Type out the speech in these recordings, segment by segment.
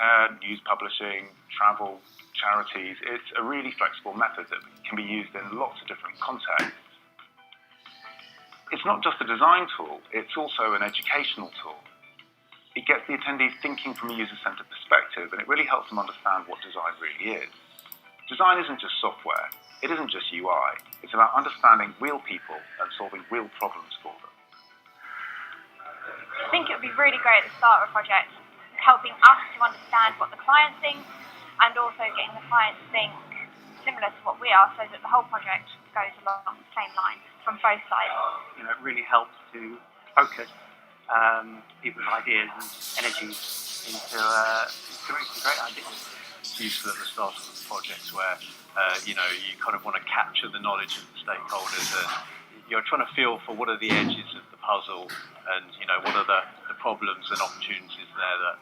healthcare, news publishing, travel, charities. It's a really flexible method that can be used in lots of different contexts. It's not just a design tool, it's also an educational tool. It gets the attendees thinking from a user-centered perspective, and it really helps them understand what design really is. Design isn't just software, it isn't just UI. It's about understanding real people and solving real problems for them. I think it would be really great at the start of a project, helping us to understand what the client thinks, and also getting the client to think similar to what we are, so that the whole project goes along the same lines from both sides. You know, it really helps to focus people's ideas and energies into great ideas. It's useful at the start of the projects where you know, you kind of want to capture the knowledge of the stakeholders, and you're trying to feel for what are the edges of the puzzle, and you know, what are the problems and opportunities there that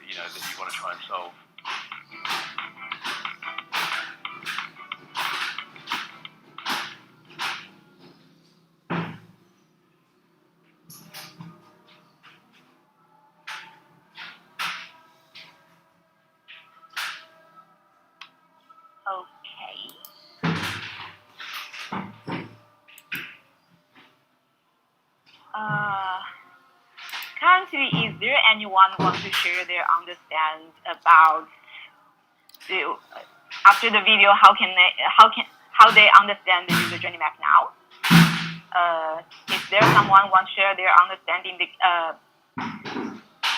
you know, that you want to try and solve. Currently, is there anyone who wants to share their understand about after the video how they understand the user journey map now? Is there someone want to share their understanding?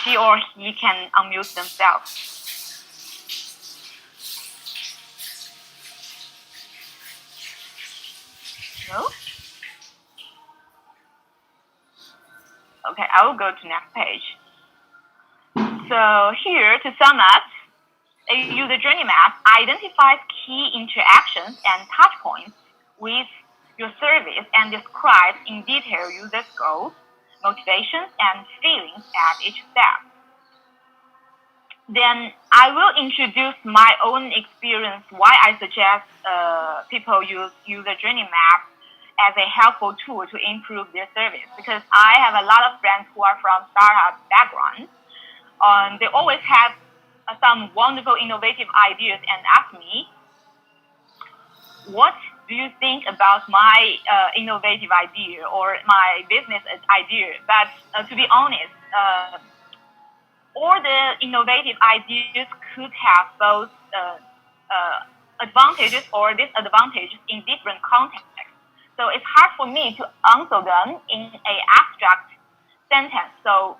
She or he can unmute themselves. No? Okay, I will go to next page. So here, to sum up, a user journey map identifies key interactions and touch points with your service and describes in detail user goals, motivations, and feelings at each step. Then I will introduce my own experience why I suggest people use user journey map as a helpful tool to improve their service, because I have a lot of friends who are from startup backgrounds. They always have some wonderful, innovative ideas and ask me, what do you think about my innovative idea or my business idea? But to be honest, all the innovative ideas could have both advantages or disadvantages in different contexts. So it's hard for me to answer them in an abstract sentence. So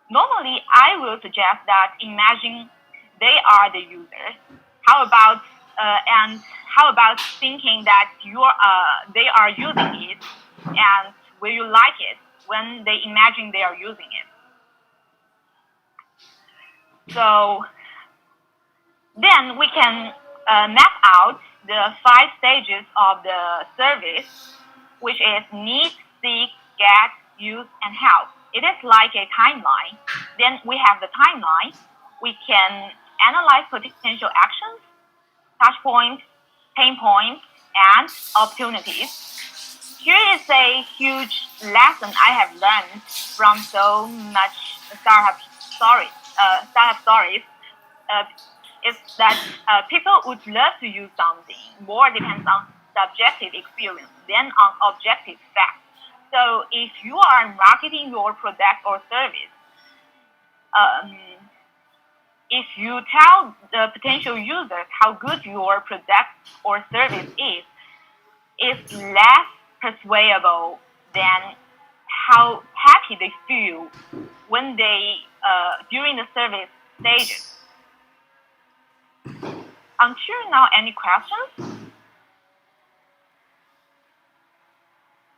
normally I will suggest that imagine they are the users. How about thinking that they are using it, and will you like it when they imagine they are using it? So then we can map out the 5 stages of the service, which is need, seek, get, use, and help. It is like a timeline. Then we have the timeline. We can analyze potential actions, touch points, pain points, and opportunities. Here is a huge lesson I have learned from so much startup stories. Is that people would love to use something. More depends on subjective experience than on objective facts. So if you are marketing your product or service, if you tell the potential users how good your product or service is, it's less persuadable than how happy they feel when they during the service stages. Until now, any questions?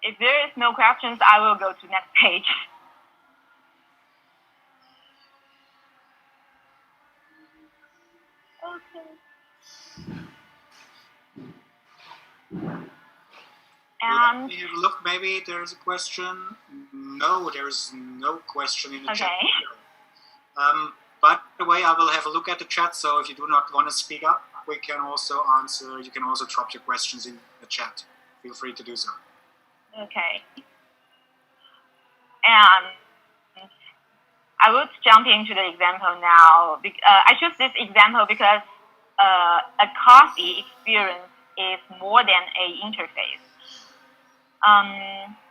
If there is no questions, I will go to next page. Okay. Let me have a look. Maybe there's a question. No, there's no question in the chat. By the way, I will have a look at the chat, so if you do not want to speak up, we can also answer. You can also drop your questions in the chat. Feel free to do so. Okay. And I would jump into the example now. I choose this example because a coffee experience is more than an interface.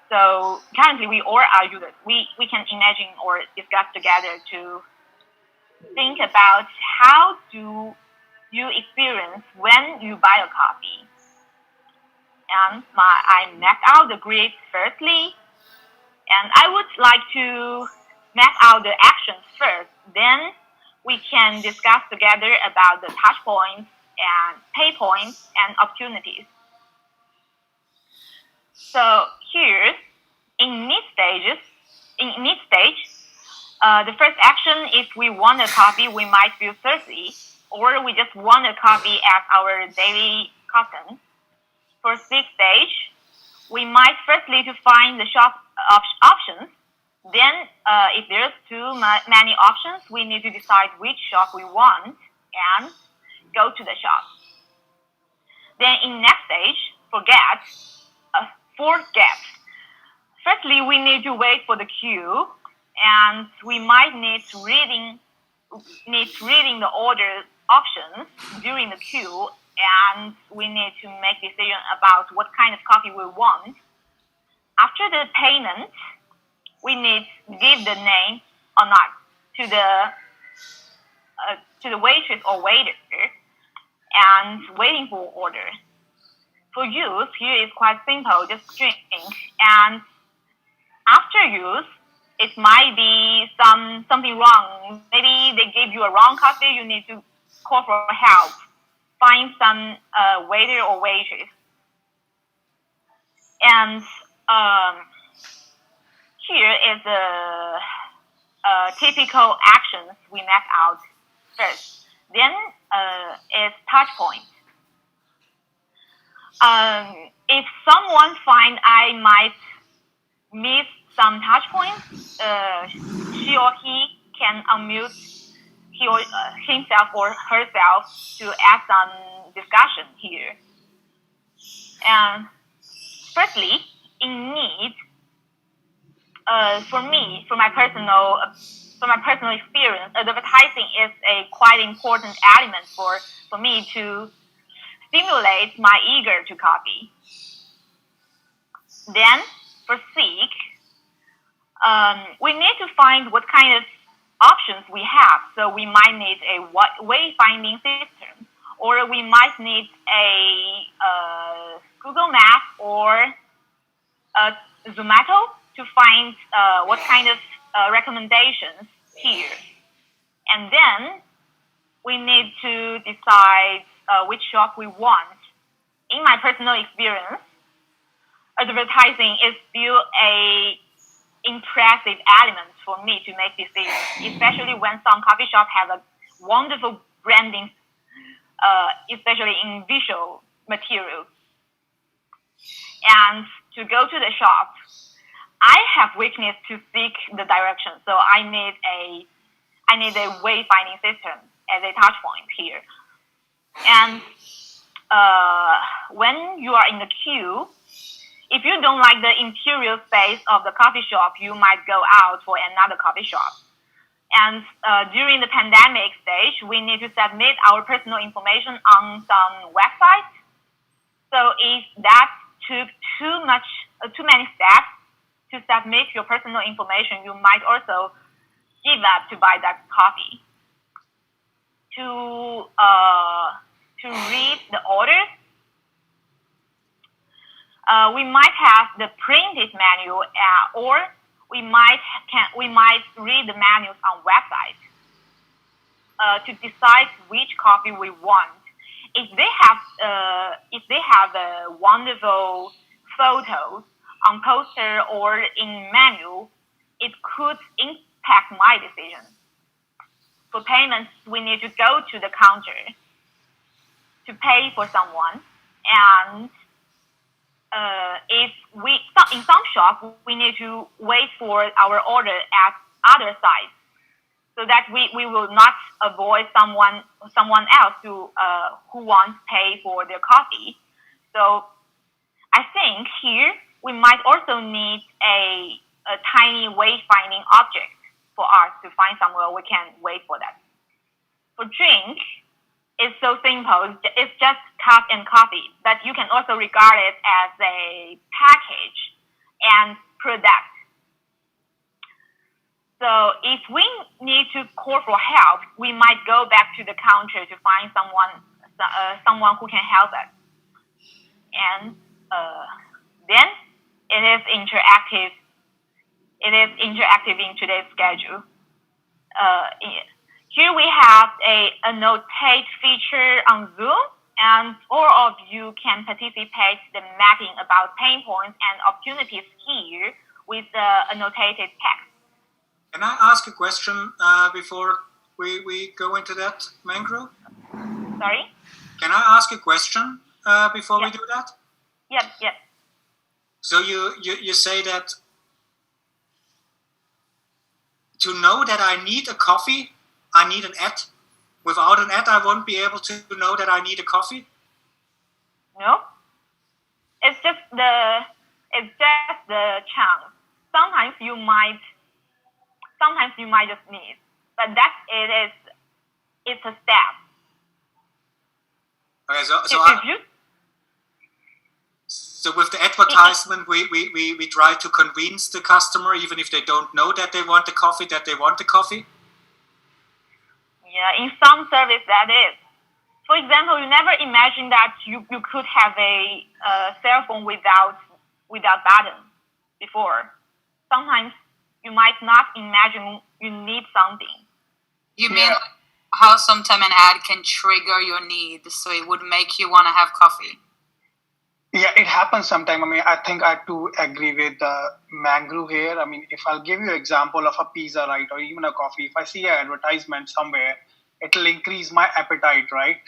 So currently we all are users. We can imagine or discuss together to think about how do you experience when you buy a coffee. And I map out the grid firstly, and I would like to map out the actions first. Then we can discuss together about the touch points and pay points and opportunities. So here, in mid stage, the first action, if we want a coffee, we might feel thirsty, or we just want a coffee as our daily custom. For sixth stage, we might firstly to find the shop options. Then, if there's too many options, we need to decide which shop we want and go to the shop. Then in next stage, forget. Firstly, we need to wait for the queue, and we might need reading the order options during the queue, and we need to make decision about what kind of coffee we want. After the payment, we need to give the name or not to the waitress or waiter, and waiting for order. For use, here is quite simple, just drink. And after use, it might be something wrong. Maybe they gave you a wrong coffee, you need to call for help. Find some waiter or waitress. And here is the typical actions we map out first. Then is touch point. If someone find I might miss some touch points, she or he can unmute himself or herself to add some discussion here. And firstly, in need, for my personal experience, advertising is a quite important element for me to stimulate my eager to coffee. Then, for seek, we need to find what kind of options we have. So we might need a wayfinding system, or we might need a Google Map or a Zomato to find what kind of recommendations here. And then we need to decide which shop we want. In my personal experience, advertising is still a impressive element for me to make decisions, especially when some coffee shops have a wonderful branding, especially in visual materials. And to go to the shop, I have weakness to seek the direction, so I need a wayfinding system as a touch point here. And when you are in the queue, if you don't like the interior space of the coffee shop, you might go out for another coffee shop. And during the pandemic stage, we need to submit our personal information on some websites. So if that took too many steps to submit your personal information, you might also give up to buy that coffee. To read the orders, we might have the printed menu, or we might read the menus on websites to decide which coffee we want. If they have wonderful photos on poster or in menu, it could impact my decision. For payments, we need to go to the counter to pay for someone, and in some shops, we need to wait for our order at other sites, so that we will not avoid someone else who wants to pay for their coffee. So I think here we might also need a tiny wayfinding object for us to find somewhere we can wait for that. For drink, it's so simple. It's just cup and coffee, but you can also regard it as a package and product. So if we need to call for help, we might go back to the counter to find someone who can help us. And then it is interactive. It is interactive in today's schedule. Here we have a annotate feature on Zoom, and all of you can participate the mapping about pain points and opportunities here with the annotated text. Can I ask a question before we go into that, Mangro? Sorry? Can I ask a question before we do that? Yep. So you say that to know that I need a coffee, I need an ad. Without an ad, I won't be able to know that I need a coffee? No. It's just the chance. Sometimes you might just need, but it's a step. Okay, so with the advertisement, we try to convince the customer, even if they don't know that they want the coffee, that they want the coffee? Yeah, in some service that is. For example, you never imagine that you could have a cell phone without button before. Sometimes you might not imagine you need something. You mean how sometimes an ad can trigger your need, so it would make you want to have coffee? Yeah, it happens sometimes. I mean, I think I too agree with Mangru here. I mean, if I'll give you an example of a pizza, right, or even a coffee, if I see an advertisement somewhere, it'll increase my appetite, right?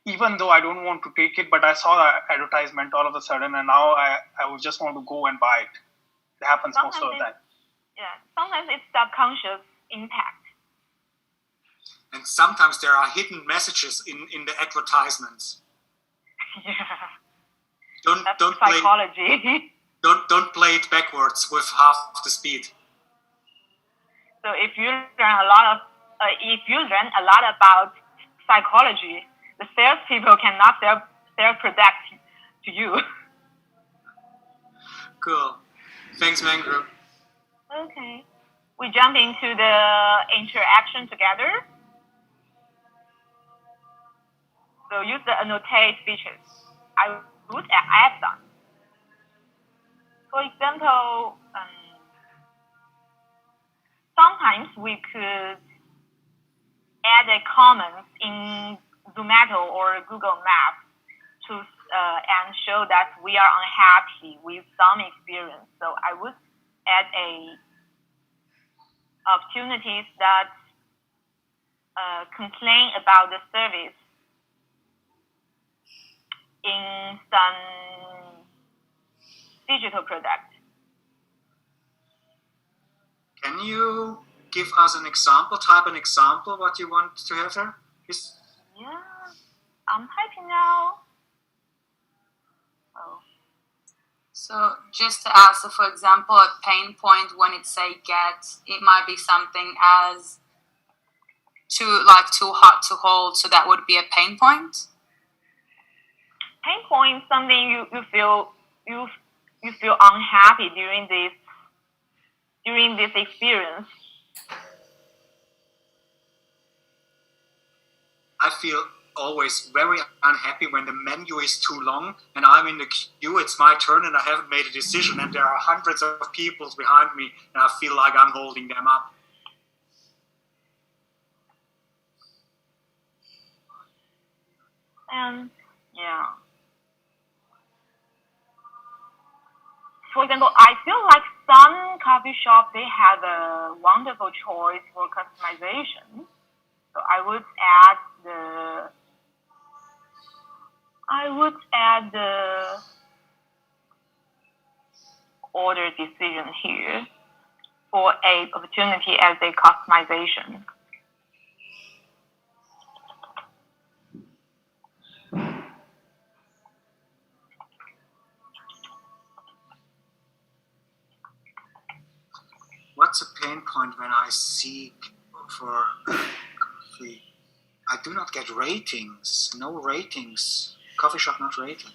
Even though I don't want to take it, but I saw the advertisement all of a sudden, and now I would just want to go and buy it. It happens most of the time. Yeah, sometimes it's subconscious impact. And sometimes there are hidden messages in the advertisements. Yeah. Don't psychology. Don't play it backwards with half the speed. So if you learn a lot about psychology, the salespeople cannot sell product to you. Cool. Thanks, Mangro. Okay. We jump into the interaction together. So use the annotate features. I would add some. For example, sometimes we could add a comment in Zomato or Google Maps to and show that we are unhappy with some experience. So I would add opportunities that complain about the service in some digital product. Can you give us an example, type an example, what you want to have here? Yeah, I'm typing now. Oh. So just to ask, so for example, a pain point when it say get, it might be something as too hot to hold, so that would be a pain point? Pain point, something you feel unhappy during this experience. I feel always very unhappy when the menu is too long and I'm in the queue, it's my turn and I haven't made a decision and there are hundreds of people behind me and I feel like I'm holding them up. Yeah. For example, I feel like some coffee shops, they have a wonderful choice for customization. So I would add the order decision here for a opportunity as a customization. What's a pain point when I seek for coffee. I do not get ratings. No ratings. Coffee shop not rated.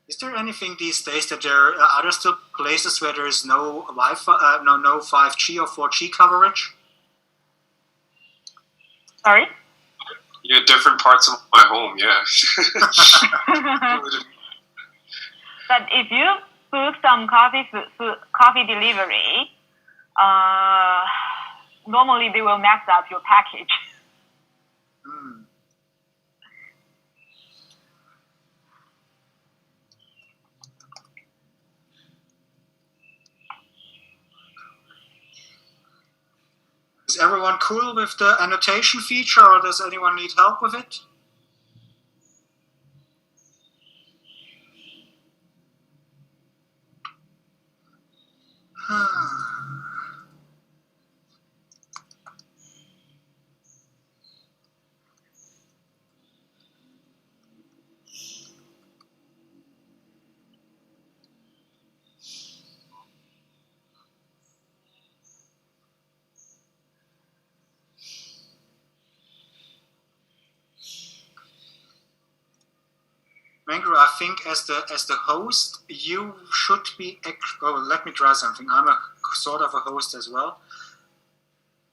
Is there anything these days that are there still places where there is no Wi-Fi, no 5G or 4G coverage? Sorry? Yeah, different parts of my home, yeah. But if you book some coffee delivery, normally they will mess up your package. Is everyone cool with the annotation feature, or does anyone need help with it? Mangro, I think as the host, you should be. Oh, let me try something. I'm a sort of a host as well.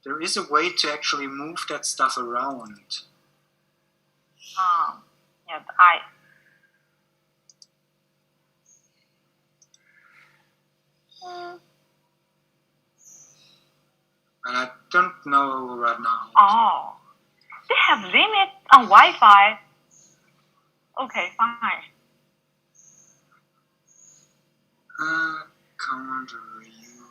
There is a way to actually move that stuff around. Yes, And I don't know right now. Oh, they have limits on Wi-Fi. Okay, fine. Command review.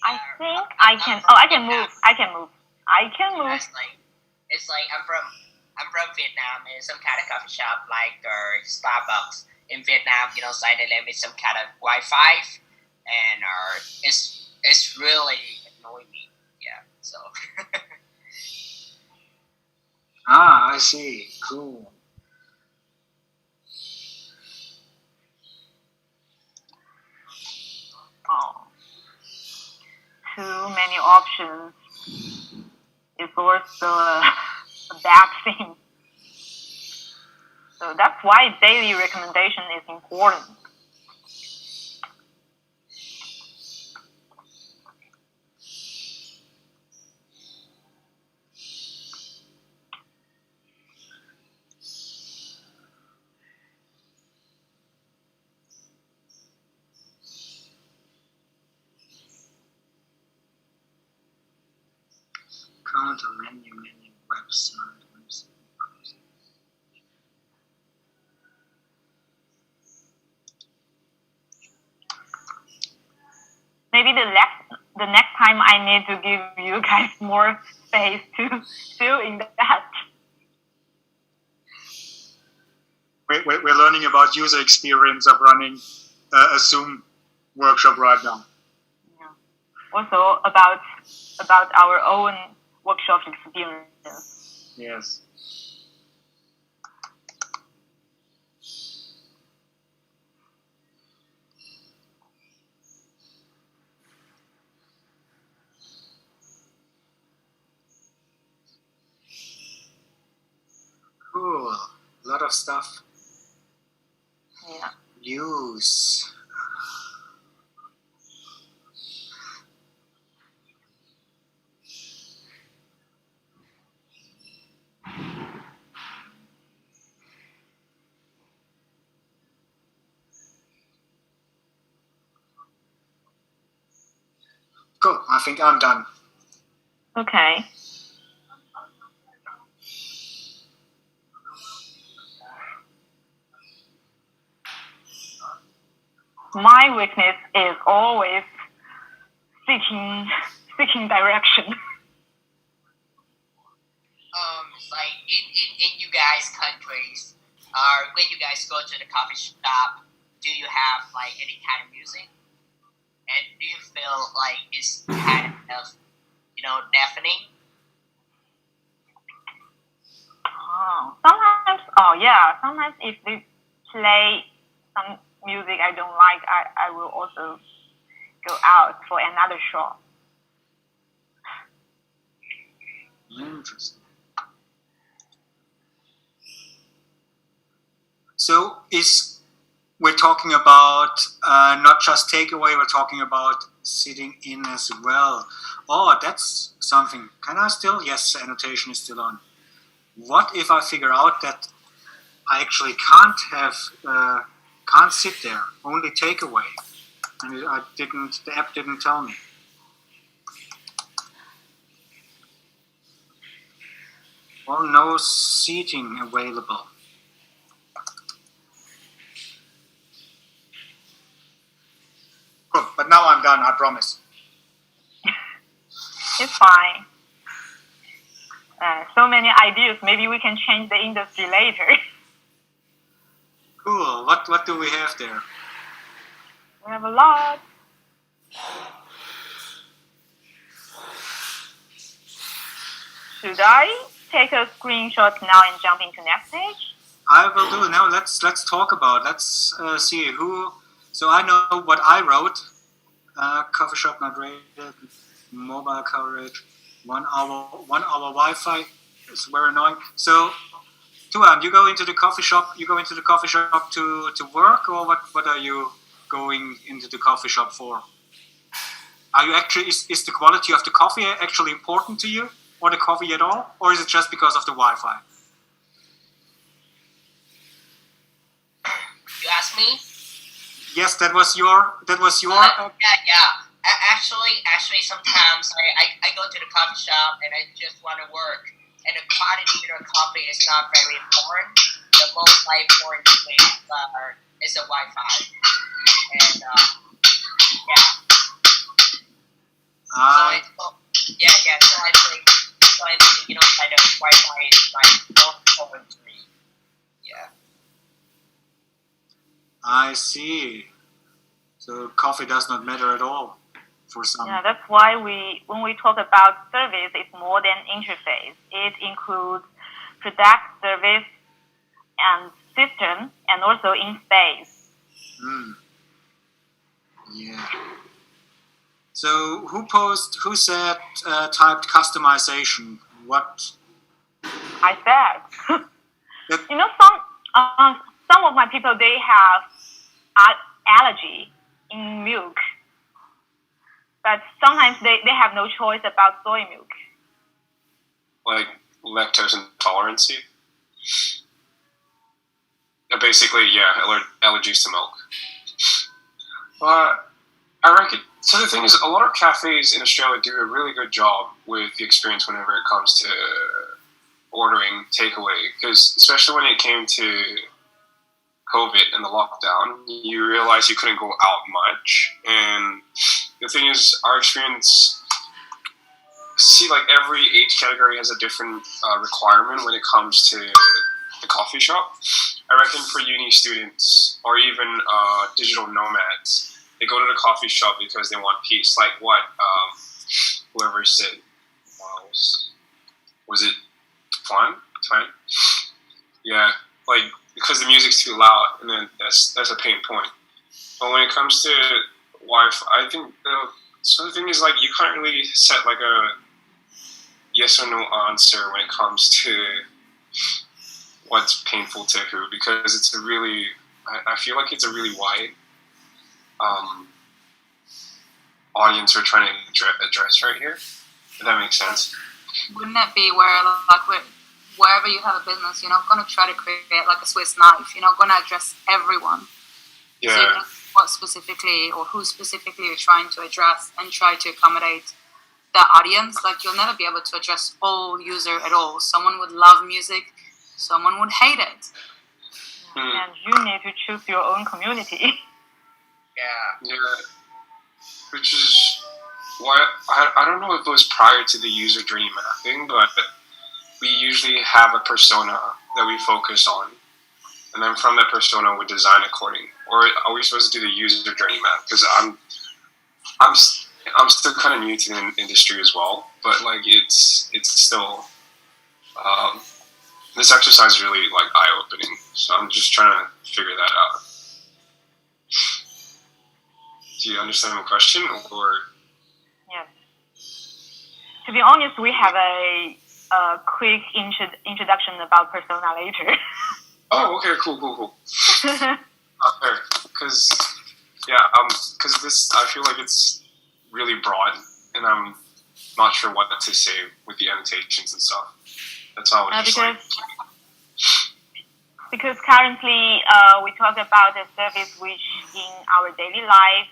I think I can. Oh, I can move. I can move. It's like I'm from Vietnam, and some kind of coffee shop like Starbucks in Vietnam. So they limit some kind of Wi-Fi, and it's really annoying me. Yeah. So. I see. Cool. Oh, too many options is also a bad thing. So that's why daily recommendation is important. Counter menu website. Maybe the next time I need to give you guys more space to fill in that. We're learning about user experience of running a Zoom workshop right now. Yeah. Also about our own workshop experience. Yes. Cool. A lot of stuff. Yeah. Use. Cool. I think I'm done. Okay. My weakness is always seeking direction. It's like in you guys' countries, when you guys go to the coffee shop, do you have like any kind of music? And do you feel like it's kind of, deafening? Sometimes if they play some music I don't like, I will also go out for another shop. Interesting. So we're talking about not just takeaway, we're talking about sitting in as well. Oh, that's something. Can I still? Yes, annotation is still on. What if I figure out that I actually can't sit there, only takeaway, and the app didn't tell me. Well, no seating available. Cool, but now I'm done, I promise. It's fine. So many ideas. Maybe we can change the industry later. Cool. What do we have there? We have a lot. Should I take a screenshot now and jump into next page? I will do. Now let's talk about. Let's see who. So I know what I wrote. Coffee shop not rated. Mobile coverage. 1 hour Wi-Fi. It's very annoying. So, Tuan, you go into the coffee shop. You go into the coffee shop to work, or what are you going into the coffee shop for? Are you actually is the quality of the coffee actually important to you, or the coffee at all, or is it just because of the Wi-Fi? You asked me? Yes, that was your. Yeah. Actually, sometimes I go to the coffee shop and I just want to work, and the quantity of the coffee is not very important. The most important thing is the Wi-Fi, and yeah. So I think like the Wi-Fi is like most important to me. Yeah. I see. So coffee does not matter at all for some. Yeah, that's why when we talk about service, it's more than interface. It includes product, service, and system, and also in space. Yeah. So who said typed customization? What? I said. Some of my people, they have allergy in milk. But sometimes they have no choice about soy milk. Like lactose intolerance? Basically, yeah, allergies to milk. I reckon. So the thing is, a lot of cafes in Australia do a really good job with the experience whenever it comes to ordering takeaway. Because especially when it came to COVID and the lockdown, you realize you couldn't go out much. And the thing is, our experience, like every age category has a different requirement when it comes to the coffee shop. I reckon for uni students or even digital nomads, they go to the coffee shop because they want peace. Like what whoever said, was it Twan? Yeah, like because the music's too loud, and then that's a pain point. But when it comes to Wi-Fi, I think so the thing is like you can't really set like a yes or no answer when it comes to what's painful to who, because it's a really, I feel like it's a really wide audience we're trying to address right here. If that makes sense. Wouldn't it be wherever you have a business, you're not going to try to create like a Swiss knife. You're not going to address everyone. Yeah. So you know what specifically or who specifically you're trying to address and try to accommodate the audience. Like you'll never be able to address all user at all. Someone would love music, someone would hate it. And you need to choose your own community. Yeah. Which is why I don't know if it was prior to the user journey mapping, but we usually have a persona that we focus on, and then from that persona we design according. Or are we supposed to do the user journey map? Because I'm still kind of new to the industry as well, but like it's still this exercise is really like eye opening. So I'm just trying to figure that out. Do you understand my question, or? Yeah. To be honest, we have a quick introduction about persona later. Oh, okay, cool. Because this I feel like it's really broad, and I'm not sure what to say with the annotations and stuff. That's all. Because currently we talk about a service which in our daily life,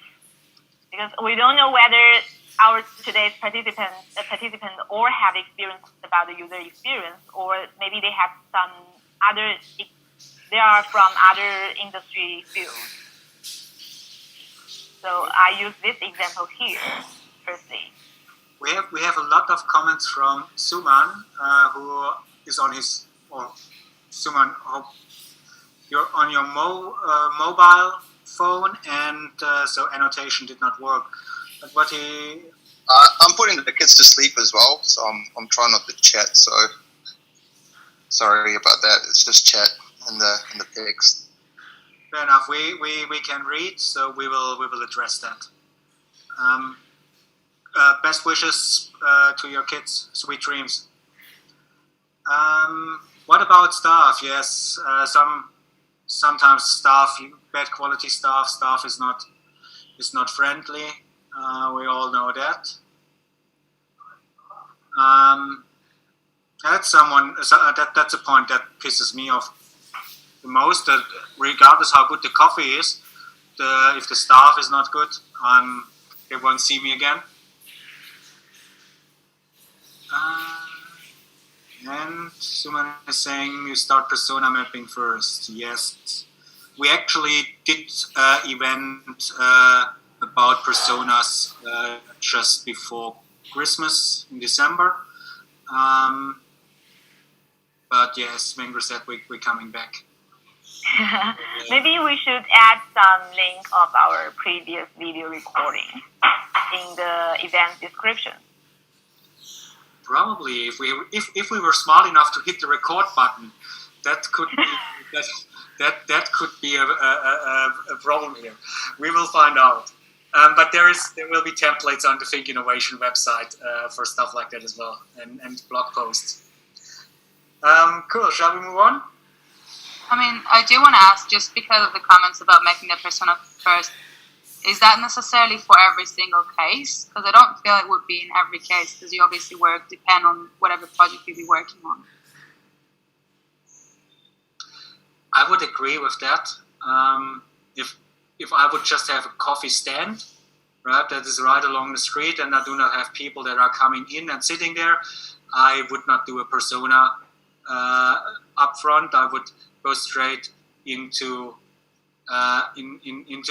because we don't know whether our today's participant or have experience about the user experience, or maybe they have some other. They are from other industry fields. So I use this example here, firstly. We have a lot of comments from Suman, who is on his, or Suman, you're on your mobile phone, and so annotation did not work. But what he... I'm putting the kids to sleep as well, so I'm trying not to chat, so sorry about that. It's just chat in the text. Fair enough. We can read, so we will address that. Best wishes to your kids. Sweet dreams. What about staff? Yes, sometimes staff, bad quality staff is not friendly. We all know that. That's a point that pisses me off the most. That regardless how good the coffee is, if the staff is not good, they won't see me again. And Suman is saying you start persona mapping first. Yes, we actually did event about personas just before Christmas in December. But yes, Mengru said we're coming back. Maybe we should add some link of our previous video recording in the event description. Probably, if we were smart enough to hit the record button, that could be that could be a problem here. We will find out. But there will be templates on the Think Innovation website for stuff like that as well, and blog posts. Cool. Shall we move on? I mean, I do want to ask, just because of the comments about making the persona first, is that necessarily for every single case? Because I don't feel it would be in every case, because you obviously depend on whatever project you'll be working on. I would agree with that. If I would just have a coffee stand, right, that is right along the street, and I do not have people that are coming in and sitting there, I would not do a persona up front. I would go straight into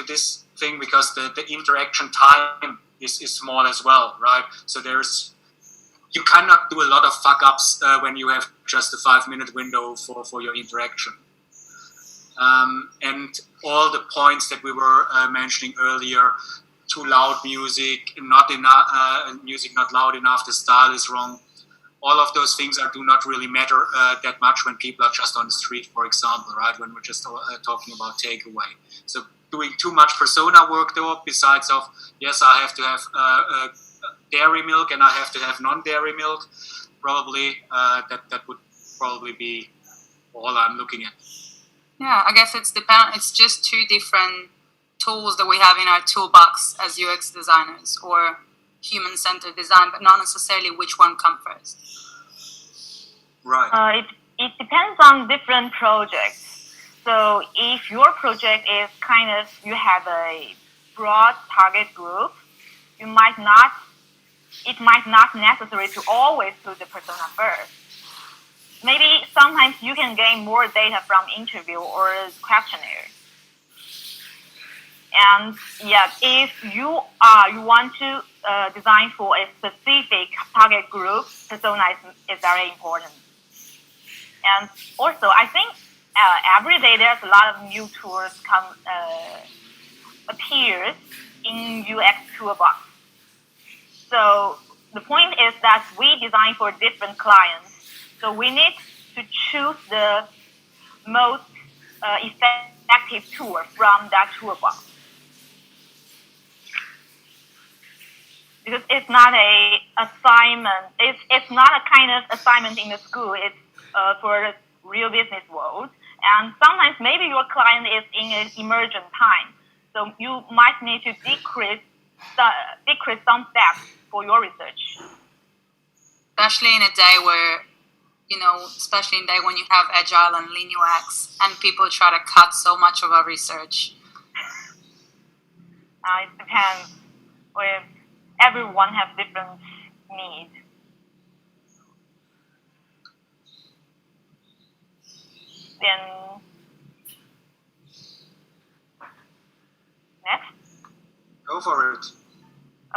this thing, because the interaction time is small as well, right? So you cannot do a lot of fuck ups when you have just a 5-minute window for your interaction. And all the points that we were mentioning earlier, too loud music, not enough music, not loud enough, the style is wrong. All of those things do not really matter that much when people are just on the street, for example, right? When we're just talking about takeaway. So doing too much persona work, though, besides of, yes, I have to have dairy milk and I have to have non-dairy milk, probably that would probably be all I'm looking at. Yeah, I guess it's just two different tools that we have in our toolbox as UX designers, or human-centered design, but not necessarily which one comes first. Right. It depends on different projects. So if your project is you have a broad target group, it might not necessary to always put the persona first. Maybe sometimes you can gain more data from interview or questionnaire. And yeah, if you want to design for a specific target group, persona is very important. And also, I think every day there's a lot of new tools appears in UX toolbox. So the point is that we design for different clients. So we need to choose the most effective tool from that toolbox. Because it's not a assignment. It's not a kind of assignment in the school. It's for the real business world. And sometimes maybe your client is in an emergent time. So you might need to decrease some steps for your research. Especially in a day where, especially in a day when you have Agile and Lean UX and people try to cut so much of our research. It depends. Everyone has different needs. Then next. Go for it.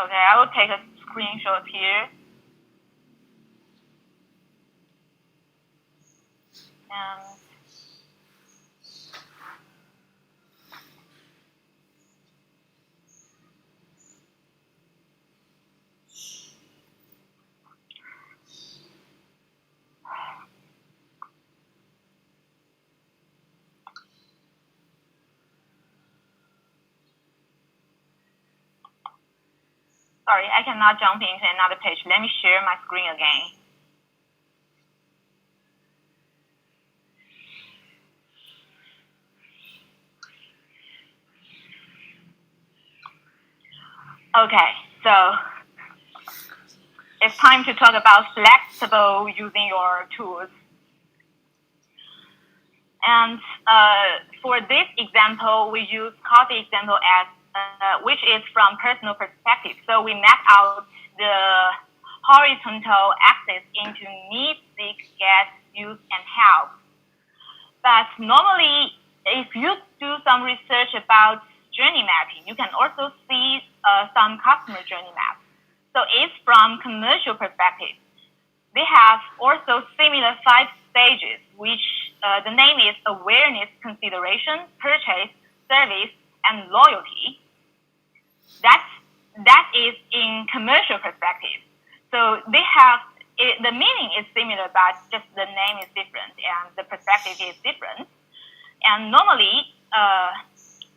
Okay, I will take a screenshot here. And sorry, I cannot jump into another page. Let me share my screen again. Okay, so it's time to talk about flexible using your tools. And for this example, we use coffee example as which is from personal perspective. So we map out the horizontal axis into need, seek, get, use, and help. But normally, if you do some research about journey mapping, you can also see some customer journey maps. So it's from commercial perspective. They have also similar 5 stages, which the name is awareness, consideration, purchase, service, and loyalty. That is in commercial perspective. So they have the meaning is similar, but just the name is different and the perspective is different. And normally,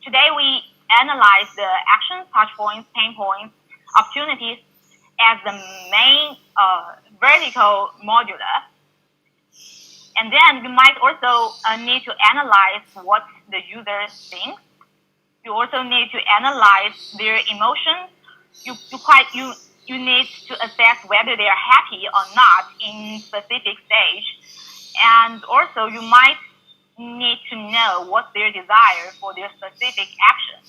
today we analyze the actions, touch points, pain points, opportunities as the main vertical modular. And then you might also need to analyze what the user thinks. You also need to analyze their emotions. You need to assess whether they are happy or not in specific stage. And also you might need to know what's their desire for their specific action.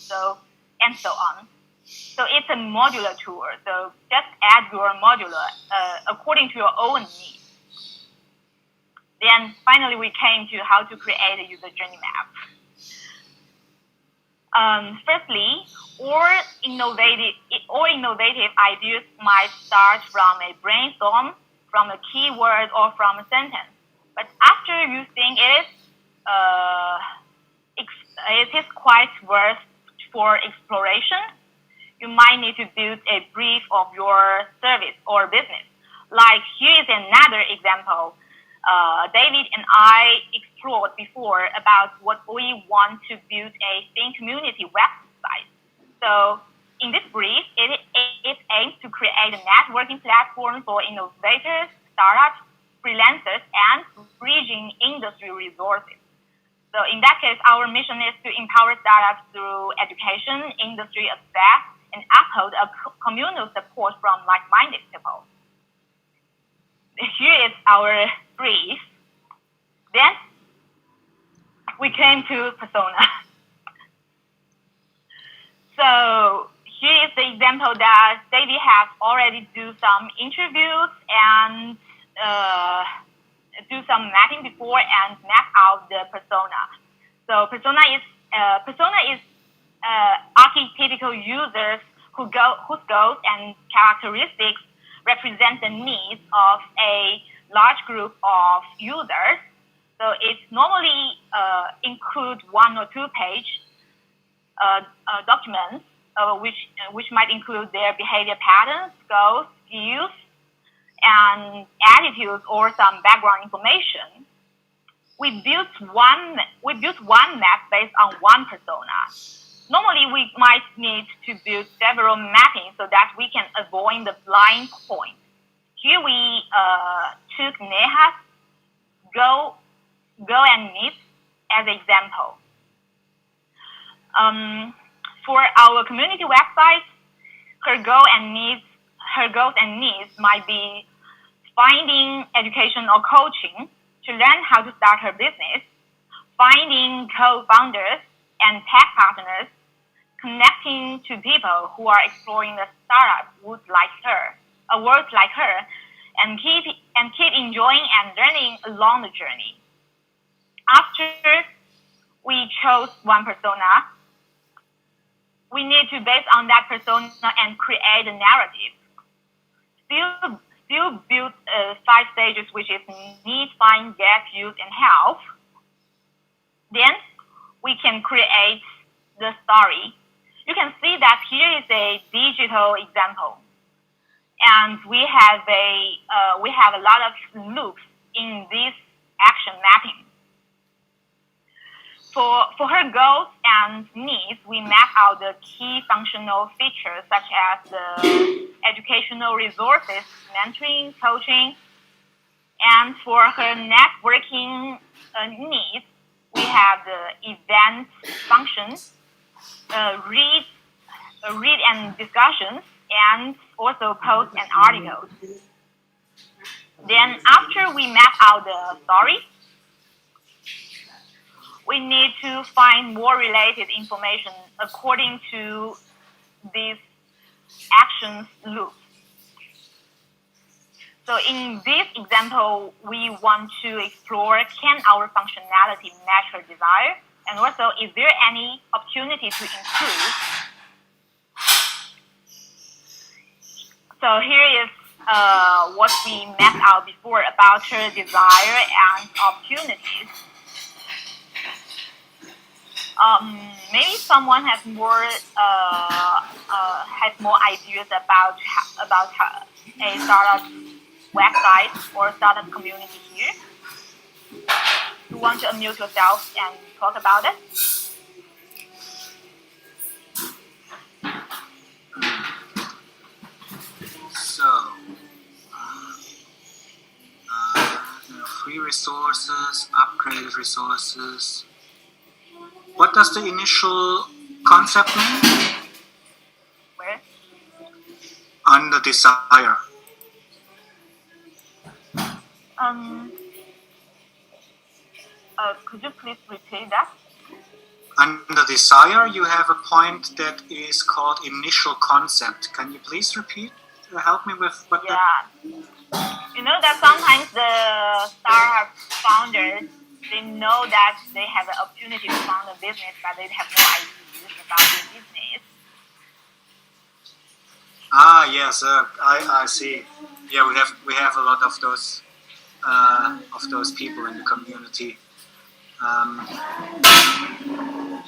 And so on. So it's a modular tool. So just add your modular according to your own needs. Then finally we came to how to create a user journey map. Firstly, all innovative ideas might start from a brainstorm, from a keyword, or from a sentence. But after you think it is quite worth for exploration, you might need to build a brief of your service or business. Like here is another example. David and I explored before about what we want to build a thin community website. So in this brief, it aims to create a networking platform for innovators, startups, freelancers, and bridging industry resources. So in that case, our mission is to empower startups through education, industry access, and uphold a communal support from like-minded people. Here is our brief. Then we came to Persona. So here is the example that David has already do some interviews and do some mapping before and map out the persona. So persona is archetypical users whose goals and characteristics represent the needs of a large group of users. So it normally includes 1 or 2 page documents which might include their behavior patterns, goals, skills, and attitudes, or some background information. We built one map based on one persona. Normally, we might need to build several mappings so that we can avoid the blind point. Here we took Neha's go and meet as an example. For our community website, her goals and needs might be finding education or coaching to learn how to start her business, finding co-founders and tech partners, connecting to people who are exploring the startup world like her, and keep enjoying and learning along the journey. After we chose one persona, we need to base on that persona and create a narrative. Still build 5 stages, which is need, find, get, use, and help. Then we can create the story. You can see that here is a digital example, and we have a lot of loops in this action mapping. For her goals and needs, we map out the key functional features such as the educational resources, mentoring, coaching. And for her networking needs, we have the event functions, read and discussions, and also posts and articles. Then after we map out the story, we need to find more related information according to these actions loop. So in this example, we want to explore, can our functionality match her desire? And also, is there any opportunity to improve? So here is what we mapped out before about her desire and opportunities. Maybe someone has more ideas about a startup website or startup community here. You want to unmute yourself and talk about it? So, free resources, upgraded resources. What does the initial concept mean? Where? On the desire. Could you please repeat that? Under desire, you have a point that is called initial concept. Can you please repeat? Help me with what You know that sometimes the startup founders, they know that they have an opportunity to found a business, but they have no ideas about the business. Ah, yes, I see. Yeah, we have a lot of those people in the community.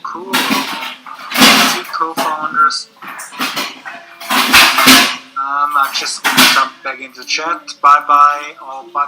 Cool. See co-founders. I just jump back into chat. Bye bye. Or bye.